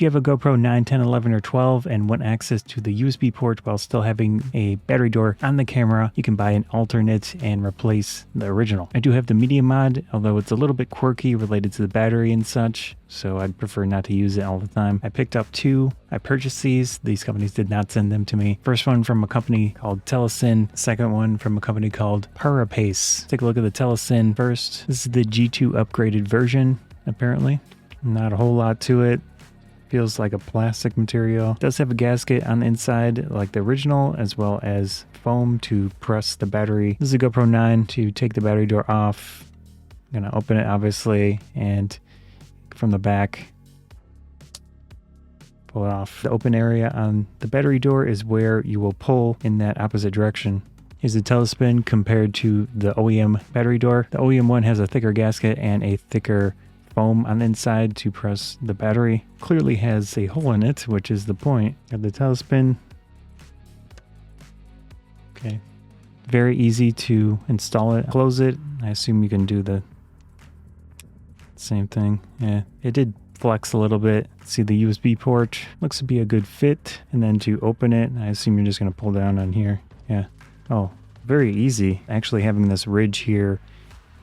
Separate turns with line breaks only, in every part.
If you have a GoPro 9, 10, 11, or 12 and want access to the USB port while still having a battery door on the camera, you can buy an alternate and replace the original. I do have the medium mod, although it's a little bit quirky related to the battery and such, so I'd prefer not to use it all the time. I picked up two. I purchased these. These companies did not send them to me. First one from a company called Telesin. Second one from a company called Parapace. Take a look at the Telesin first. This is the G2 upgraded version, apparently. Not a whole lot to it. Feels like a plastic material. It does have a gasket on the inside like the original, as well as foam to press the battery. This is a GoPro 9 to take the battery door off. I'm gonna open it obviously, and from the back, pull it off. The open area on the battery door is where you will pull in that opposite direction. Here's the Telesin compared to the OEM battery door. The OEM one has a thicker gasket and a thicker foam on the inside to press the battery. Clearly has a hole in it, which is the point. Got the Telesin. Okay. Very easy to install it. Close it. I assume you can do the same thing. Yeah, it did flex a little bit. See the USB port. Looks to be a good fit. And then to open it, I assume you're just going to pull down on here. Yeah. Oh, very easy. Actually having this ridge here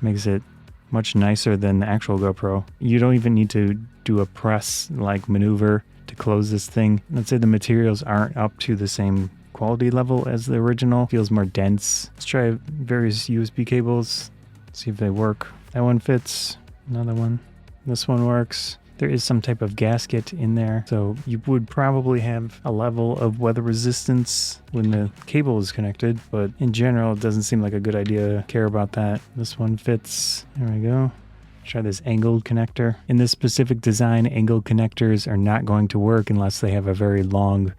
makes it much nicer than the actual GoPro. You don't even need to do a press like maneuver to close this thing. Let's say the materials aren't up to the same quality level as the original. Feels more dense. Let's try various USB cables, see if they work. That one fits. Another one. This one works. There is some type of gasket in there, so you would probably have a level of weather resistance when the cable is connected, but in general it doesn't seem like a good idea to care about that. This one fits. There we go. Try this angled connector. In this specific design, angled connectors are not going to work unless they have a very long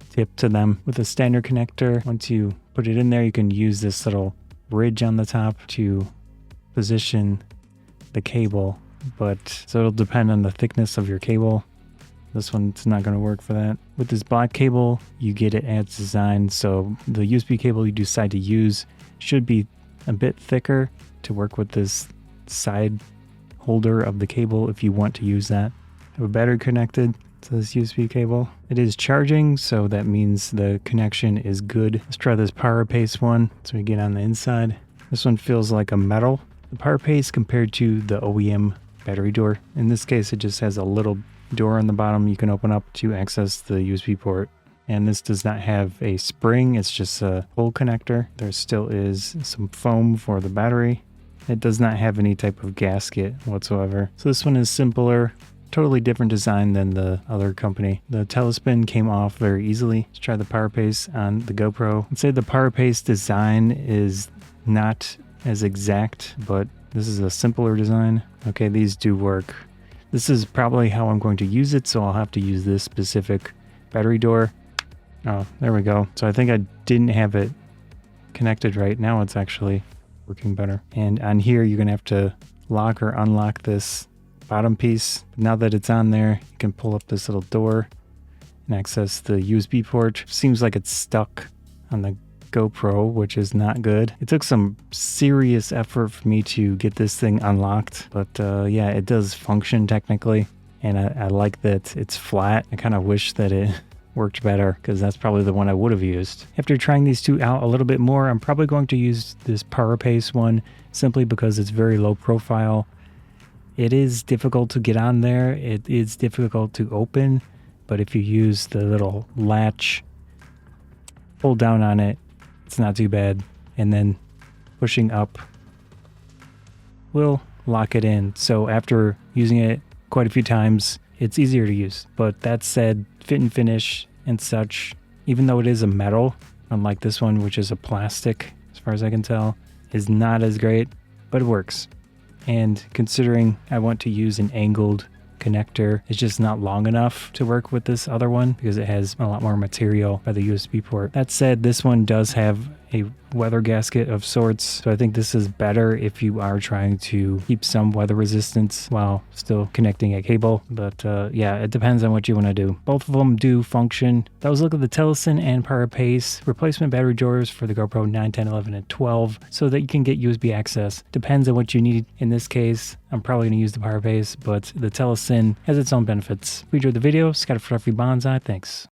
tip to them. With a standard connector, once you put it in there, you can use this little ridge on the top to position the cable. But so it'll depend on the thickness of your cable. This one's not going to work for that. With this black cable, you get it as designed, so the USB cable you decide to use should be a bit thicker to work with this side holder of the cable if you want to use that. I have a battery connected to this USB cable. It is charging, so that means the connection is good. Let's try this Parapace one so we get on the inside. This one feels like a metal. The Parapace compared to the OEM battery door. In this case, it just has a little door on the bottom you can open up to access the USB port. And this does not have a spring, it's just a pull connector. There still is some foam for the battery. It does not have any type of gasket whatsoever. So this one is simpler, totally different design than the other company. The Telesin came off very easily. Let's try the Parapace on the GoPro. I'd say the Parapace design is not as exact, but this is a simpler design. Okay, these do work. This is probably how I'm going to use it, so I'll have to use this specific battery door. Oh, there we go. So I think I didn't have it connected right. Now it's actually working better. And on here, you're gonna have to lock or unlock this bottom piece. Now that it's on there, you can pull up this little door and access the USB port. Seems like it's stuck on the GoPro, which is not good. It took some serious effort for me to get this thing unlocked, but yeah, it does function technically, and I like that it's flat. I kind of wish that it worked better, because that's probably the one I would have used. After trying these two out a little bit more, I'm probably going to use this Parapace one simply because it's very low profile. It is difficult to get on there. It is difficult to open, but if you use the little latch, pull down on it, it's not too bad, and then pushing up will lock it in. So after using it quite a few times, it's easier to use. But that said, fit and finish and such, even though it is a metal, unlike this one, which is a plastic, as far as I can tell, is not as great, but it works. And considering I want to use an angled connector, it's just not long enough to work with this other one because it has a lot more material by the USB port. That said, this one does have a weather gasket of sorts. So I think this is better if you are trying to keep some weather resistance while still connecting a cable. But yeah, it depends on what you want to do. Both of them do function. That was a look at the Telesin and Parapace replacement battery drawers for the GoPro 9, 10, 11, and 12 so that you can get USB access. Depends on what you need. In this case, I'm probably going to use the Parapace, but the Telesin has its own benefits. If you enjoyed the video, Scott for Banzai. Thanks.